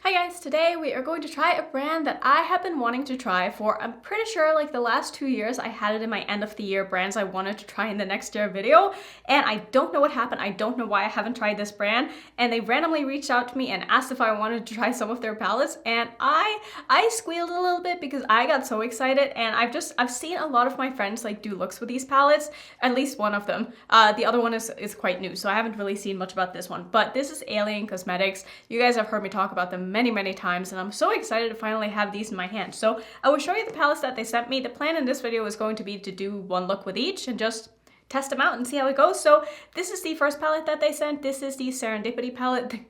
Hi guys, today we are going to try a brand that I have been wanting to try for, I'm pretty sure like the last 2 years. I had it in my end of the year brands I wanted to try in the next year video, and I don't know what happened. I don't know why I haven't tried this brand, and they randomly reached out to me and asked if I wanted to try some of their palettes, and I squealed a little bit because I got so excited. And I've seen a lot of my friends like do looks with these palettes, at least one of them. The other one is quite new, so I haven't really seen much about this one, but this is Alien Cosmetics. You guys have heard me talk about them many times, and I'm so excited to finally have these in my hand. So I will show you the palettes that they sent me. The plan in this video is going to be to do one look with each and just test them out and see how it goes. So this is the first palette that they sent. This is the Serendipity palette. The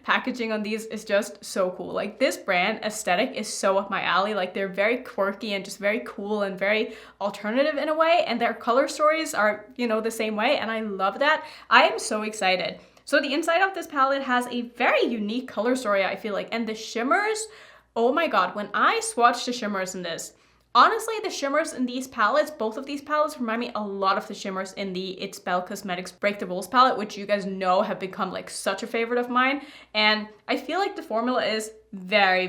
packaging on these is just so cool. Like, this brand aesthetic is so up my alley. Like, they're very quirky and just very cool and very alternative in a way, and their color stories are, you know, the same way, and I love that. I am so excited. So the inside of this palette has a very unique color story, I feel like, and the shimmers, oh my god, when I swatched the shimmers in this, honestly, the shimmers in these palettes, both of these palettes remind me a lot of the shimmers in the It's Belle Cosmetics Break the Rules palette, which you guys know have become like such a favorite of mine. And I feel like the formula is very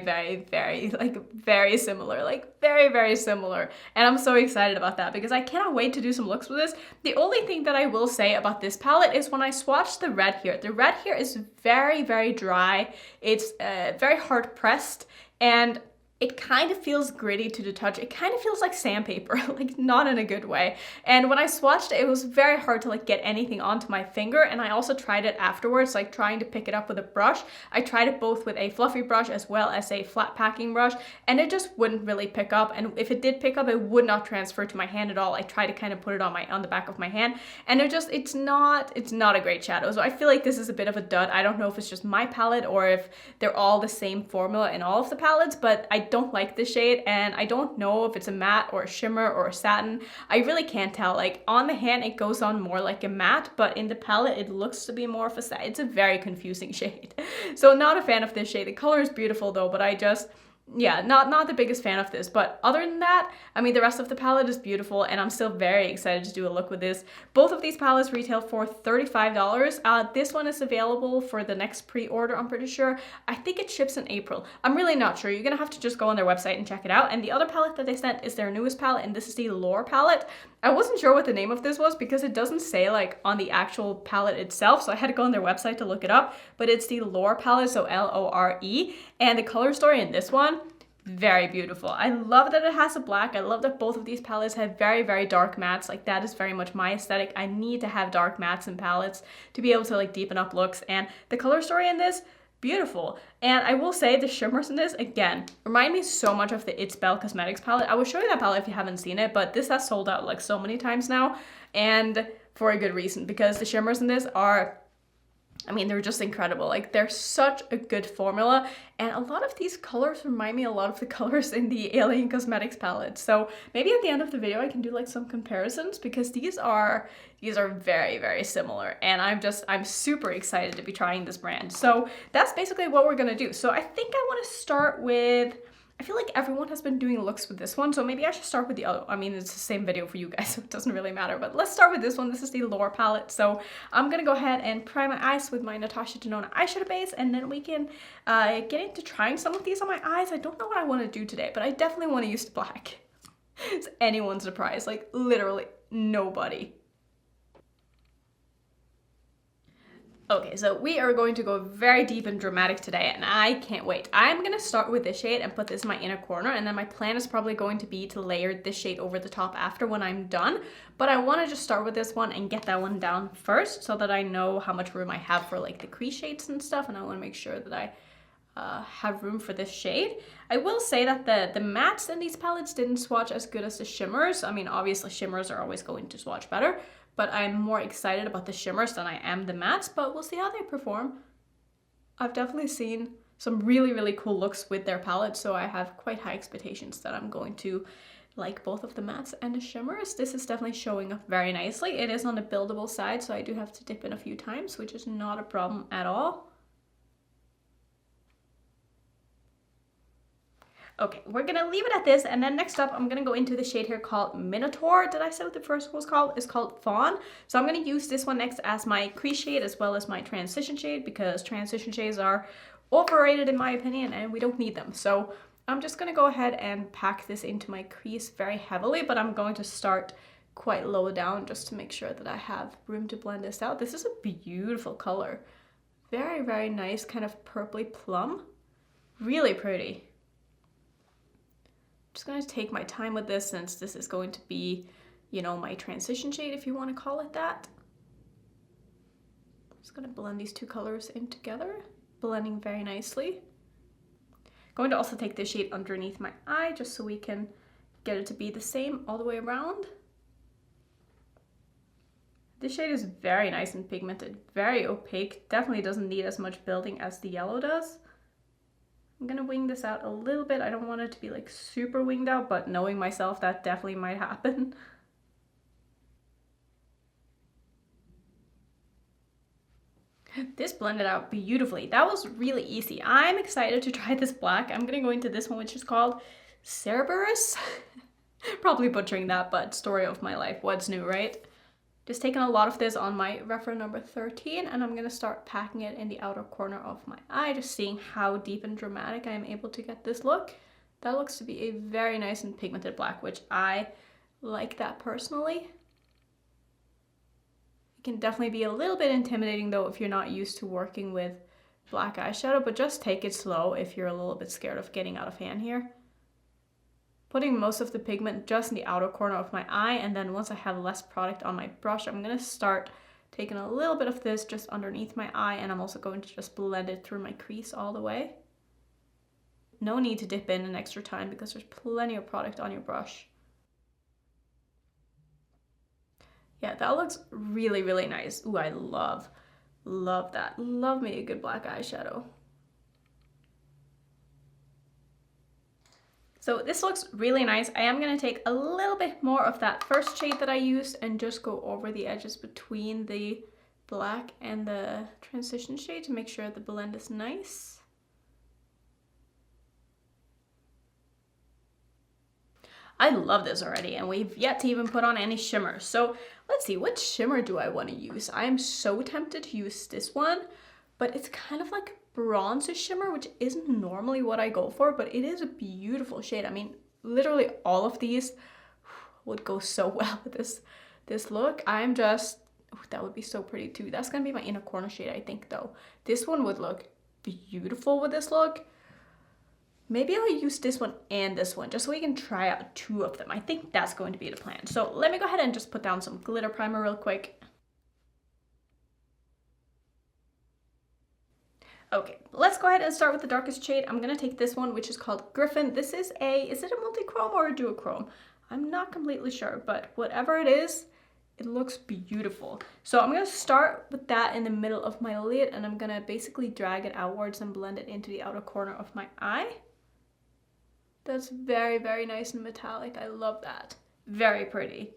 similar, like very similar. And I'm so excited about that because I cannot wait to do some looks with this. The only thing that I will say about this palette is when I swatched the red here, is very dry. It's very hard pressed, and it kind of feels gritty to the touch. It kind of feels like sandpaper, like not in a good way. And when I swatched it, it was very hard to like get anything onto my finger. And I also tried it afterwards, like trying to pick it up with a brush. I tried it both with a fluffy brush as well as a flat packing brush, and it just wouldn't really pick up. And if it did pick up, it would not transfer to my hand at all. I tried to kind of put it on the back of my hand, and it's not a great shadow. So I feel like this is a bit of a dud. I don't know if it's just my palette or if they're all the same formula in all of the palettes, but I don't like this shade, and I don't know if it's a matte or a shimmer or a satin. I really can't tell. Like, on the hand it goes on more like a matte, but in the palette it looks to be more of a satin. It's a very confusing shade. So not a fan of this shade. The color is beautiful though, but I just, yeah, not the biggest fan of this. But other than that, I mean, the rest of the palette is beautiful, and I'm still very excited to do a look with this. Both of these palettes retail for $35. This one is available for the next pre-order, I'm pretty sure. I think it ships in April. I'm really not sure. You're gonna have to just go on their website and check it out. And the other palette that they sent is their newest palette, and this is the Lore palette. I wasn't sure what the name of this was because it doesn't say like on the actual palette itself, so I had to go on their website to look it up, but it's the Lore palette, so Lore, and the color story in this one, very beautiful. I love that it has a black. I love that both of these palettes have very dark mattes. Like, that is very much my aesthetic. I need to have dark mattes in palettes to be able to like deepen up looks, and the color story in this, beautiful. And I will say the shimmers in this, again, remind me so much of the It's Belle Cosmetics palette. I will show you that palette if you haven't seen it, but this has sold out like so many times now, and for a good reason, because the shimmers in this are, I mean, they're just incredible. Like, they're such a good formula, and a lot of these colors remind me a lot of the colors in the Alien Cosmetics palette. So maybe at the end of the video I can do like some comparisons, because these are very similar, and I'm super excited to be trying this brand. So that's basically what we're gonna do. So I think I want to start with, I feel like everyone has been doing looks with this one, so maybe I should start with the other. I mean, it's the same video for you guys, so it doesn't really matter, but let's start with this one. This is the Lore palette. So I'm gonna go ahead and prime my eyes with my Natasha Denona eyeshadow base, and then we can get into trying some of these on my eyes. I don't know what I want to do today, but I definitely want to use the black. It's anyone's surprise, like literally nobody. Okay, so we are going to go very deep and dramatic today, and I can't wait. I'm gonna start with this shade and put this in my inner corner, and then my plan is probably going to be to layer this shade over the top after when I'm done. But I want to just start with this one and get that one down first, so that I know how much room I have for like the crease shades and stuff, and I want to make sure that I have room for this shade. I will say that the mattes in these palettes didn't swatch as good as the shimmers. I mean, obviously shimmers are always going to swatch better, but I'm more excited about the shimmers than I am the mattes, but we'll see how they perform. I've definitely seen some really cool looks with their palette, so I have quite high expectations that I'm going to like both of the mattes and the shimmers. This is definitely showing up very nicely. It is on the buildable side, so I do have to dip in a few times, which is not a problem at all. Okay, we're gonna leave it at this, and then next up I'm gonna go into the shade here called Minotaur. Did I say what the first one was called? It's called Fawn. So I'm gonna use this one next as my crease shade as well as my transition shade, because transition shades are overrated in my opinion, and we don't need them. So I'm just gonna go ahead and pack this into my crease very heavily, but I'm going to start quite low down just to make sure that I have room to blend this out. This is a beautiful color. Very, very nice, kind of purpley plum. Really pretty. Just gonna take my time with this since this is going to be, you know, my transition shade, if you want to call it that. Just gonna blend these two colors in together, blending very nicely. Going to also take this shade underneath my eye just so we can get it to be the same all the way around. This shade is very nice and pigmented, very opaque, definitely doesn't need as much building as the yellow does. I'm gonna wing this out a little bit. I don't want it to be like super winged out, but knowing myself, that definitely might happen. This blended out beautifully. That was really easy. I'm excited to try this black. I'm gonna go into this one, which is called Cerberus. Probably butchering that, but story of my life. What's new, right? Just taking a lot of this on my Rephr number 13, and I'm gonna start packing it in the outer corner of my eye, just seeing how deep and dramatic I am able to get this look. That looks to be a very nice and pigmented black, which I like that personally. It can definitely be a little bit intimidating though if you're not used to working with black eyeshadow, but just take it slow if you're a little bit scared of getting out of hand here. Putting most of the pigment just in the outer corner of my eye, and then once I have less product on my brush, I'm gonna start taking a little bit of this just underneath my eye, and I'm also going to just blend it through my crease all the way. No need to dip in an extra time because there's plenty of product on your brush. Yeah, that looks really, really nice. Ooh, I love that. Love me a good black eyeshadow. So this looks really nice. I am gonna take a little bit more of that first shade that I used and just go over the edges between the black and the transition shade to make sure the blend is nice. I love this already, and we've yet to even put on any shimmer. So let's see, what shimmer do I want to use? I am so tempted to use this one, but it's kind of like bronze shimmer, which isn't normally what I go for, but it is a beautiful shade. I mean, literally all of these would go so well with this look. I'm just, that would be so pretty too. That's gonna be my inner corner shade, I think, though. This one would look beautiful with this look. Maybe I'll use this one and this one just so we can try out two of them. I think that's going to be the plan. So let me go ahead and just put down some glitter primer real quick. Okay, let's go ahead and start with the darkest shade. I'm gonna take this one, which is called Griffin. This is is it a multi-chrome or a duochrome? I'm not completely sure, but whatever it is, it looks beautiful. So I'm gonna start with that in the middle of my lid, and I'm gonna basically drag it outwards and blend it into the outer corner of my eye. That's very, very nice and metallic. I love that. Very pretty.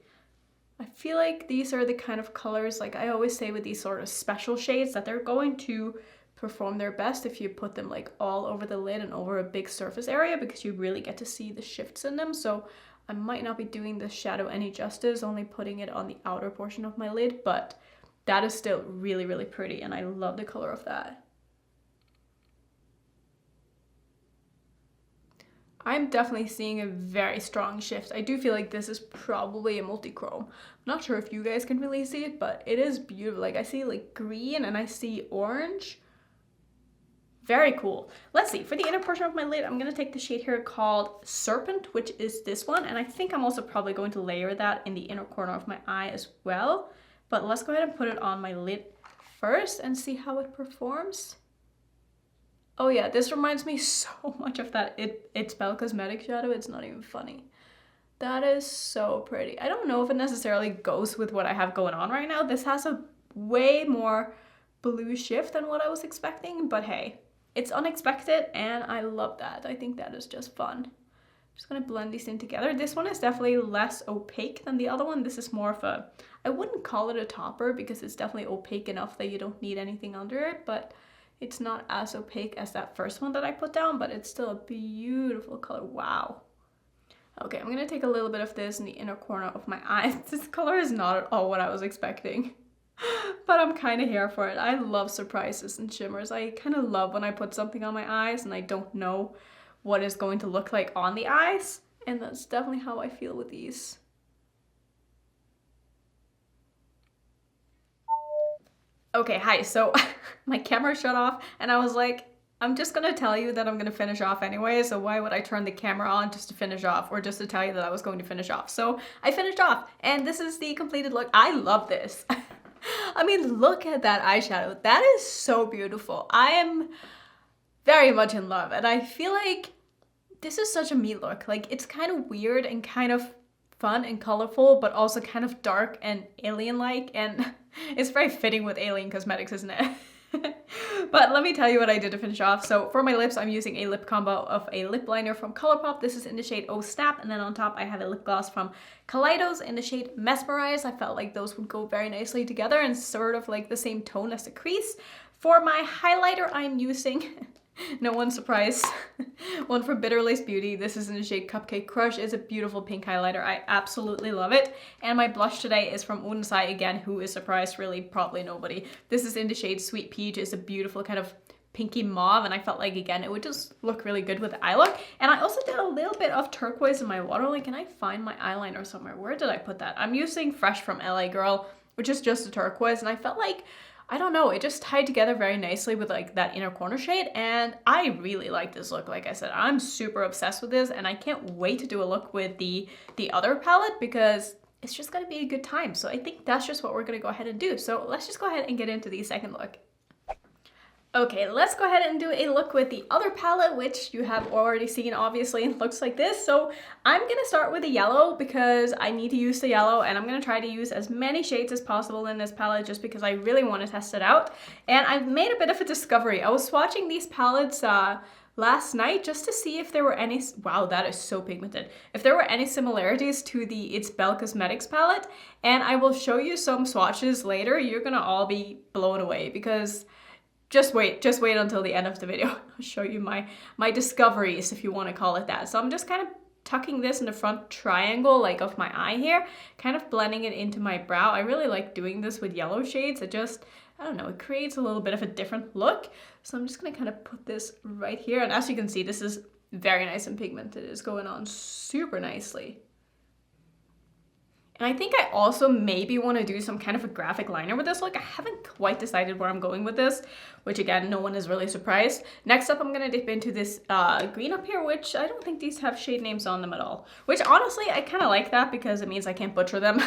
I feel like these are the kind of colors, like I always say with these sort of special shades, that they're going to perform their best if you put them like all over the lid and over a big surface area, because you really get to see the shifts in them. So I might not be doing this shadow any justice, only putting it on the outer portion of my lid, but that is still really, really pretty, and I love the color of that. I'm definitely seeing a very strong shift. I do feel like this is probably a multi-chrome. I'm not sure if you guys can really see it, but it is beautiful. Like I see like green and I see orange. Very cool. Let's see, for the inner portion of my lid, I'm gonna take the shade here called Serpent, which is this one. And I think I'm also probably going to layer that in the inner corner of my eye as well. But let's go ahead and put it on my lid first and see how it performs. Oh yeah, this reminds me so much of that It's Belle Cosmetics shadow. It's not even funny. That is so pretty. I don't know if it necessarily goes with what I have going on right now. This has a way more blue shift than what I was expecting, but hey, it's unexpected and I love that. I think that is just fun. I'm just gonna blend these in together. This one is definitely less opaque than the other one. This is more of a, I wouldn't call it a topper because it's definitely opaque enough that you don't need anything under it, but it's not as opaque as that first one that I put down, but it's still a beautiful color. Wow. Okay, I'm gonna take a little bit of this in the inner corner of my eye. This color is not at all what I was expecting. But I'm kind of here for it. I love surprises and shimmers. I kind of love when I put something on my eyes and I don't know what it's going to look like on the eyes. And that's definitely how I feel with these. Okay, hi. So my camera shut off and I was like, I'm just gonna tell you that I'm gonna finish off anyway, so why would I turn the camera on just to finish off or just to tell you that I was going to finish off? So I finished off and this is the completed look. I love this. I mean, look at that eyeshadow. That is so beautiful. I am very much in love and I feel like this is such a me look. Like, it's kind of weird and kind of fun and colorful, but also kind of dark and alien-like, and it's very fitting with alien cosmetics, isn't it? But let me tell you what I did to finish off. So for my lips, I'm using a lip combo of a lip liner from Colourpop. This is in the shade Oh Snap, and then on top I have a lip gloss from Kaleidos in the shade Mesmerize. I felt like those would go very nicely together and sort of like the same tone as the crease. For my highlighter, I'm using no one's surprised. One from Bitter Lace Beauty. This is in the shade Cupcake Crush. It's a beautiful pink highlighter. I absolutely love it. And my blush today is from Unsai again. Who is surprised? Really, probably nobody. This is in the shade Sweet Peach. It's a beautiful kind of pinky mauve, and I felt like, again, it would just look really good with the eye look. And I also did a little bit of turquoise in my waterline. Can I find my eyeliner somewhere? Where did I put that? I'm using Fresh from LA Girl, which is just a turquoise, and I felt like, I don't know, it just tied together very nicely with like that inner corner shade, and I really like this look. Like I said, I'm super obsessed with this, and I can't wait to do a look with the other palette because it's just gonna be a good time. So I think that's just what we're gonna go ahead and do. So let's just go ahead and get into the second look. Okay, let's go ahead and do a look with the other palette, which you have already seen, obviously, and looks like this. So I'm gonna start with the yellow because I need to use the yellow, and I'm gonna try to use as many shades as possible in this palette just because I really want to test it out. And I've made a bit of a discovery. I was swatching these palettes last night just to see if there were any, wow, that is so pigmented, if there were any similarities to the It's Belle Cosmetics palette, and I will show you some swatches later. You're gonna all be blown away because just wait until the end of the video. I'll show you my discoveries, if you want to call it that. So I'm just kind of tucking this in the front triangle, like of my eye here, kind of blending it into my brow. I really like doing this with yellow shades. It just, I don't know, it creates a little bit of a different look. So I'm just gonna kind of put this right here. And as you can see, this is very nice and pigmented. It's going on super nicely. And I think I also maybe want to do some kind of a graphic liner with this look. I haven't quite decided where I'm going with this, which again, no one is really surprised. Next up, I'm going to dip into this green up here, which I don't think these have shade names on them at all. Which honestly, I kind of like that because it means I can't butcher them.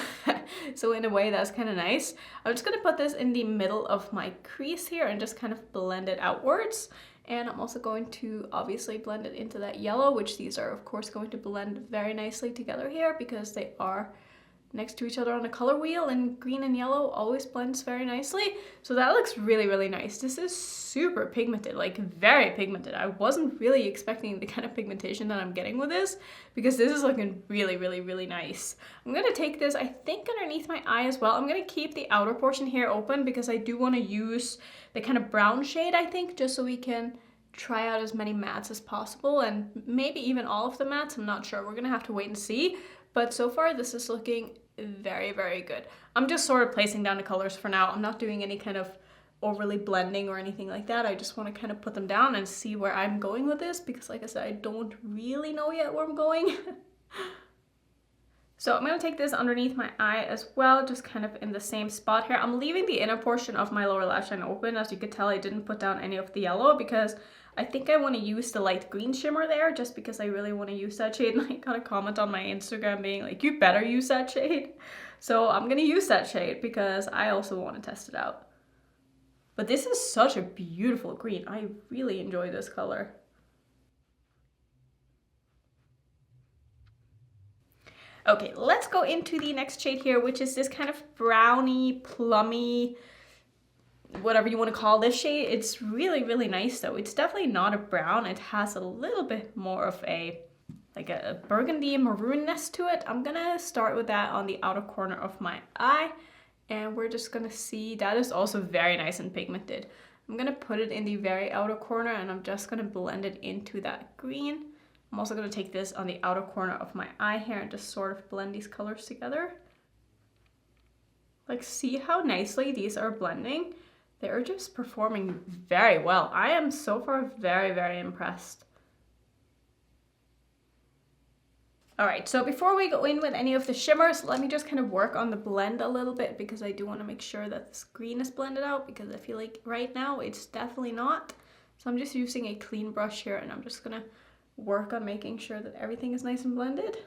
So in a way, that's kind of nice. I'm just going to put this in the middle of my crease here and just kind of blend it outwards. And I'm also going to obviously blend it into that yellow, which these are of course going to blend very nicely together here because they are next to each other on the color wheel, and green and yellow always blends very nicely. So that looks really, really nice. This is super pigmented, like very pigmented. I wasn't really expecting the kind of pigmentation that I'm getting with this because this is looking really, really, really nice. I'm gonna take this, I think, underneath my eye as well. I'm gonna keep the outer portion here open because I do want to use the kind of brown shade, I think, just so we can try out as many mattes as possible, and maybe even all of the mattes. I'm not sure. We're gonna have to wait and see. But so far, this is looking very, very good. I'm just sort of placing down the colors for now. I'm not doing any kind of overly blending or anything like that. I just want to kind of put them down and see where I'm going with this because, like I said, I don't really know yet where I'm going. So I'm going to take this underneath my eye as well, just kind of in the same spot here. I'm leaving the inner portion of my lower lash line open. As you could tell, I didn't put down any of the yellow because I think I want to use the light green shimmer there just because I really want to use that shade. And I got a comment on my Instagram being like, you better use that shade. So I'm going to use that shade because I also want to test it out. But this is such a beautiful green. I really enjoy this color. Okay, let's go into the next shade here, which is this kind of browny, plummy, whatever you want to call this shade. It's really, really nice though. It's definitely not a brown. It has a little bit more of a, like a burgundy maroonness to it. I'm gonna start with that on the outer corner of my eye. And we're just gonna see, that is also very nice and pigmented. I'm gonna put it in the very outer corner and I'm just gonna blend it into that green. I'm also going to take this on the outer corner of my eye here and just sort of blend these colors together. Like, see how nicely these are blending? They're just performing very well. I am so far very, very impressed. All right, so before we go in with any of the shimmers, let me just kind of work on the blend a little bit because I do want to make sure that this green is blended out because I feel like right now it's definitely not. So I'm just using a clean brush here and I'm just gonna work on making sure that everything is nice and blended.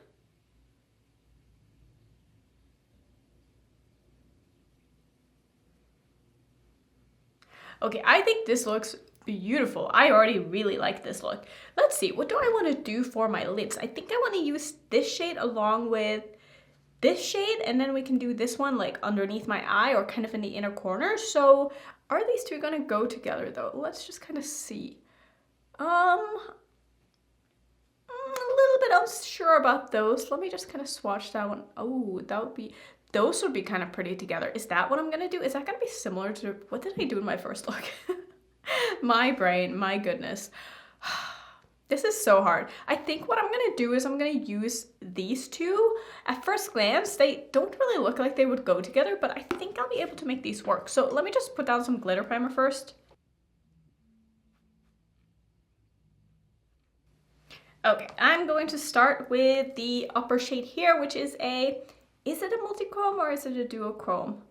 Okay, I think this looks beautiful. I already really like this look. Let's see, what do I want to do for my lids? I think I want to use this shade along with this shade, and then we can do this one like underneath my eye or kind of in the inner corner. So are these two gonna go together though? Let's just kind of see. A little bit unsure about those. Let me just kind of swatch that one. Oh, those would be kind of pretty together. Is that what I'm gonna do? Is that gonna be similar to, what did I do in my first look? My brain, my goodness. This is so hard. I think what I'm gonna do is I'm gonna use these two. At first glance, they don't really look like they would go together, but I think I'll be able to make these work. So let me just put down some glitter primer first. Okay, I'm going to start with the upper shade here, which is is it a multi-chrome or is it a duochrome?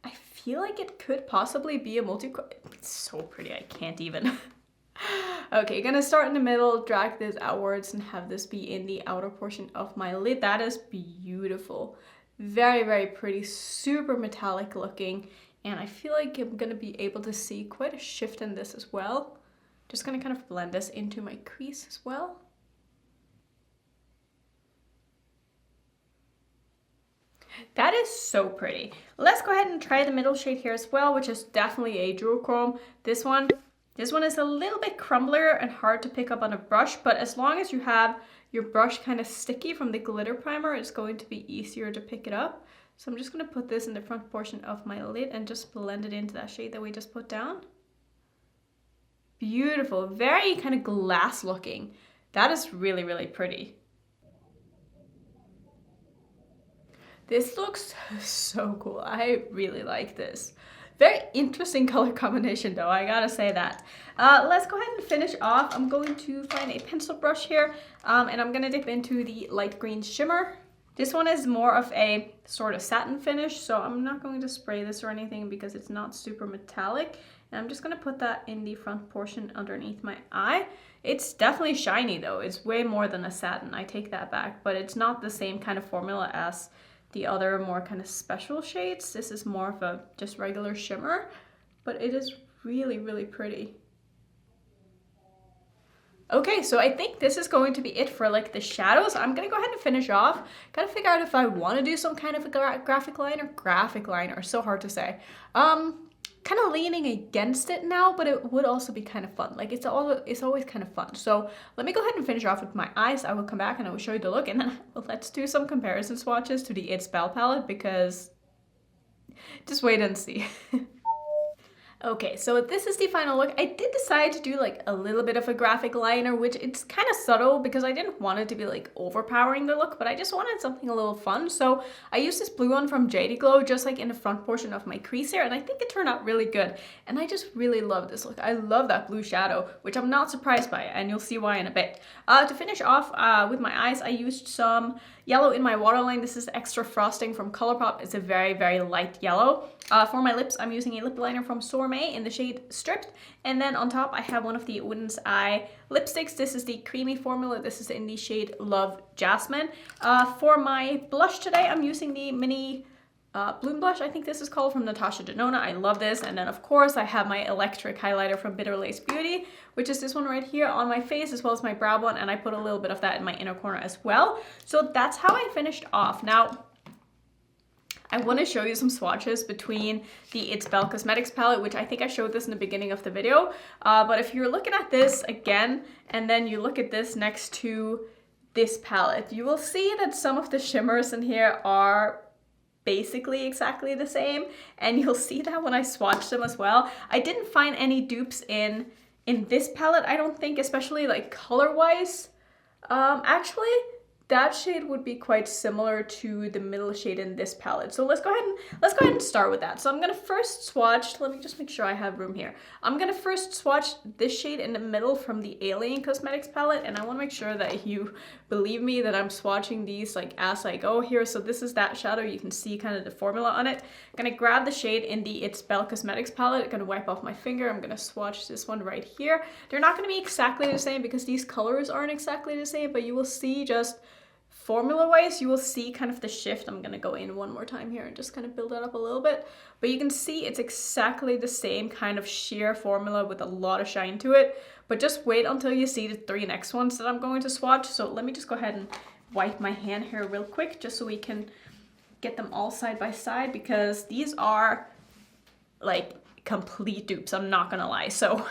I feel like it could possibly be a multi-chrome. It's so pretty, I can't even. Okay, gonna start in the middle, drag this outwards and have this be in the outer portion of my lid. That is beautiful. Very, very pretty, super metallic looking. And I feel like I'm gonna be able to see quite a shift in this as well. Just gonna kind of blend this into my crease as well. That is so pretty. Let's go ahead and try the middle shade here as well, which is definitely a duochrome. This one is a little bit crumblier and hard to pick up on a brush, but as long as you have your brush kind of sticky from the glitter primer, it's going to be easier to pick it up. So I'm just going to put this in the front portion of my lid and just blend it into that shade that we just put down. Beautiful, very kind of glass looking. That is really, really pretty. This looks so cool. I really like this. Very interesting color combination though, I gotta say that. Let's go ahead and finish off. I'm going to find a pencil brush here and I'm gonna dip into the light green shimmer. This one is more of a sort of satin finish, so I'm not going to spray this or anything because it's not super metallic. And I'm just gonna put that in the front portion underneath my eye. It's definitely shiny though. It's way more than a satin, I take that back, but it's not the same kind of formula as the other more kind of special shades. This is more of a just regular shimmer, but it is really, really pretty. Okay, so I think this is going to be it for like the shadows. I'm gonna go ahead and finish off. Gotta figure out if I want to do some kind of a graphic liner, so hard to say. Kind of leaning against it now, but it would also be kind of fun. Like it's always kind of fun. So let me go ahead and finish off with my eyes. I will come back and I will show you the look, and then let's do some comparison swatches to the It Spell palette because just wait and see. Okay, so this is the final look. I did decide to do like a little bit of a graphic liner, which it's kind of subtle because I didn't want it to be like overpowering the look, but I just wanted something a little fun. So I used this blue one from JD Glow just like in the front portion of my crease here, and I think it turned out really good. And I just really love this look. I love that blue shadow, which I'm not surprised by, and you'll see why in a bit. To finish off with my eyes, I used some yellow in my waterline. This is extra frosting from Colourpop. It's a very, very light yellow. For my lips, I'm using a lip liner from Sourmay in the shade Stripped. And then on top, I have one of the Woodens Eye lipsticks. This is the creamy formula. This is in the shade Love Jasmine. For my blush today, I'm using the mini Bloom blush, I think this is called, from Natasha Denona. I love this. And then of course I have my electric highlighter from Bitter Lace Beauty, which is this one right here on my face as well as my brow bone, and I put a little bit of that in my inner corner as well. So that's how I finished off. Now I want to show you some swatches between the It's Belle Cosmetics palette, which I think I showed this in the beginning of the video. But if you're looking at this again, and then you look at this next to this palette, you will see that some of the shimmers in here are basically exactly the same, and you'll see that when I swatched them as well. I didn't find any dupes in this palette, I don't think, especially like color-wise. Actually, that shade would be quite similar to the middle shade in this palette. So let's go ahead and start with that. So I'm gonna first swatch, let me just make sure I have room here. I'm gonna first swatch this shade in the middle from the Alien Cosmetics palette, and I wanna make sure that you believe me that I'm swatching these like as I go here. So this is that shadow, you can see kind of the formula on it. I'm gonna grab the shade in the It's Belle Cosmetics palette, I'm gonna wipe off my finger, I'm gonna swatch this one right here. They're not gonna be exactly the same because these colors aren't exactly the same, but you will see just formula wise, you will see kind of the shift. I'm gonna go in one more time here and just kind of build that up a little bit, but you can see it's exactly the same kind of sheer formula with a lot of shine to it. But just wait until you see the 3 next ones that I'm going to swatch. So let me just go ahead and wipe my hand here real quick just so we can get them all side by side, because these are like complete dupes, I'm not gonna lie. So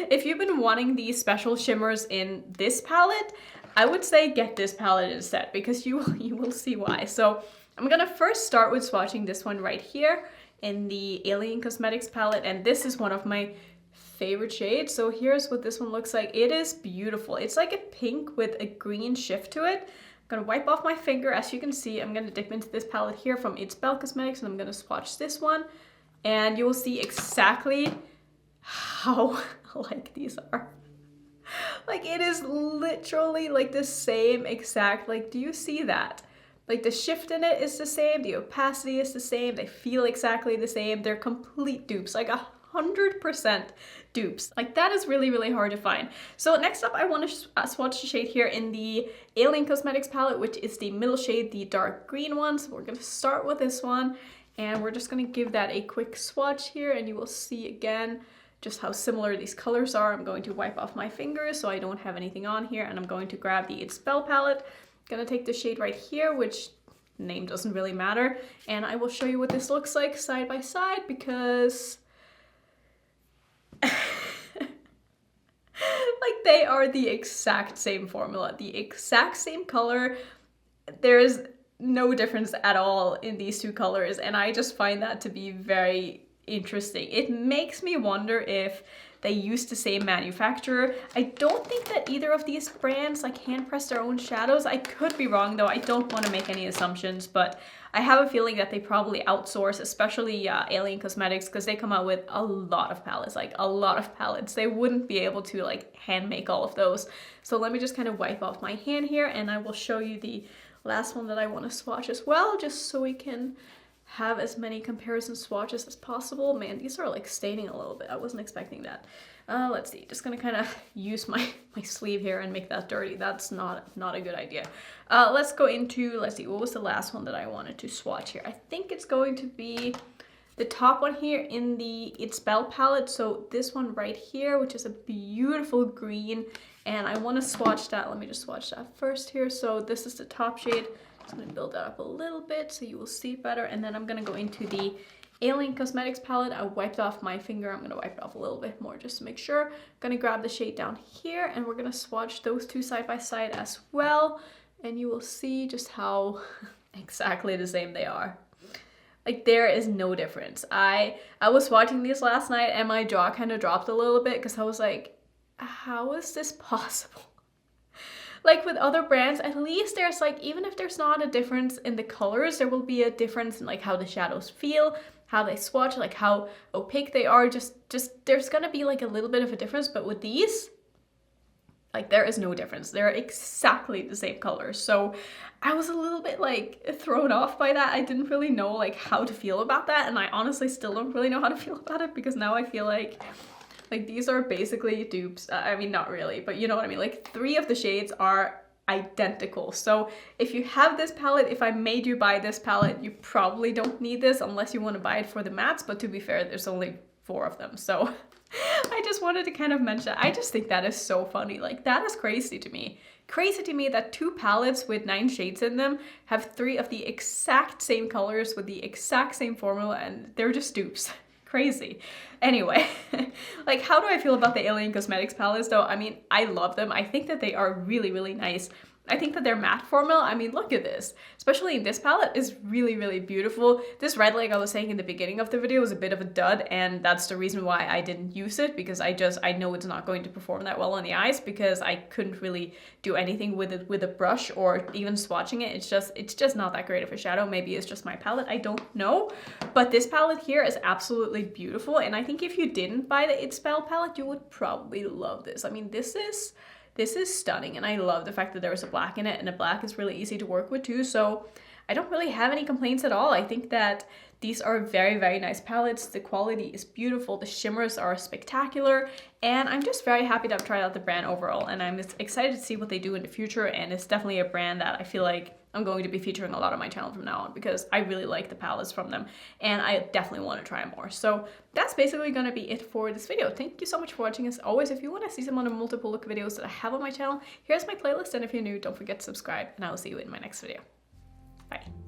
if you've been wanting these special shimmers in this palette, I would say get this palette instead, because you will see why. So I'm gonna first start with swatching this one right here in the Alien Cosmetics palette, and this is one of my favorite shades. So here's what this one looks like. It is beautiful. It's like a pink with a green shift to it. I'm gonna wipe off my finger. As you can see, I'm gonna dip into this palette here from It's Belle Cosmetics, and I'm gonna swatch this one, and you will see exactly how like these are. Like it is literally like the same exact, like, do you see that? Like the shift in it is the same, the opacity is the same, they feel exactly the same, they're complete dupes, like 100% dupes. Like that is really, really hard to find. So next up, I want to swatch the shade here in the Alien Cosmetics palette, which is the middle shade, the dark green one. So we're going to start with this one, and we're just going to give that a quick swatch here, and you will see again just how similar these colors are. I'm going to wipe off my fingers so I don't have anything on here, and I'm going to grab the It's Belle palette. I'm gonna take the shade right here, which name doesn't really matter, and I will show you what this looks like side by side, because like they are the exact same formula, the exact same color. There is no difference at all in these two colors, and I just find that to be very interesting. It makes me wonder if they use the same manufacturer. I don't think that either of these brands like hand press their own shadows. I could be wrong though, I don't want to make any assumptions, but I have a feeling that they probably outsource, especially Alien Cosmetics, because they come out with a lot of palettes, like a lot of palettes. They wouldn't be able to like hand make all of those. So let me just kind of wipe off my hand here, and I will show you the last one that I want to swatch as well, just so we can have as many comparison swatches as possible. Man, these are like staining a little bit. I wasn't expecting that. Let's see, just gonna kind of use my sleeve here and make that dirty. That's not a good idea. Let's go into, let's see, what was the last one that I wanted to swatch here? I think it's going to be the top one here in the It's Belle palette. So this one right here, which is a beautiful green, and I want to swatch that. Let me just swatch that first here. So this is the top shade. I'm going to build that up a little bit so you will see better, and then I'm going to go into the Alien Cosmetics palette. I wiped off my finger. I'm going to wipe it off a little bit more just to make sure. I'm going to grab the shade down here, and we're going to swatch those two side by side as well, and you will see just how exactly the same they are. Like there is no difference. I was watching these last night and my jaw kind of dropped a little bit because I was like, how is this possible? Like with other brands, at least there's like, even if there's not a difference in the colors, there will be a difference in like how the shadows feel, how they swatch, like how opaque they are. Just there's gonna be like a little bit of a difference, but with these, like there is no difference. They're exactly the same colors. So I was a little bit like thrown off by that. I didn't really know like how to feel about that. And I honestly still don't really know how to feel about it, because now I feel like these are basically dupes. I mean, not really, but you know what I mean? Like 3 of the shades are identical. So if you have this palette, if I made you buy this palette, you probably don't need this unless you want to buy it for the mattes. But to be fair, there's only 4 of them. So I just wanted to kind of mention, I just think that is so funny. Like that is crazy to me. Crazy to me that 2 palettes with 9 shades in them have 3 of the exact same colors with the exact same formula, and they're just dupes. Crazy. Anyway, like how do I feel about the Alien Cosmetics palettes though? I mean, I love them. I think that they are really, really nice. I think that their matte formula, I mean, look at this, especially in this palette, is really, really beautiful. This red, like I was saying in the beginning of the video, was a bit of a dud, and that's the reason why I didn't use it, because I know it's not going to perform that well on the eyes, because I couldn't really do anything with it with a brush or even swatching it. It's just not that great of a shadow. Maybe it's just my palette, I don't know. But this palette here is absolutely beautiful, and I think if you didn't buy the It Spell palette, you would probably love this. I mean, this is stunning, and I love the fact that there was a black in it, and a black is really easy to work with too, so I don't really have any complaints at all. I think that these are very, very nice palettes. The quality is beautiful, the shimmers are spectacular, and I'm just very happy to have tried out the brand overall, and I'm just excited to see what they do in the future, and it's definitely a brand that I feel like I'm going to be featuring a lot on my channel from now on, because I really like the palettes from them, and I definitely want to try more. So that's basically going to be it for this video. Thank you so much for watching. As always, if you want to see some of the multiple look videos that I have on my channel, here's my playlist, and if you're new, don't forget to subscribe, and I will see you in my next video. Bye.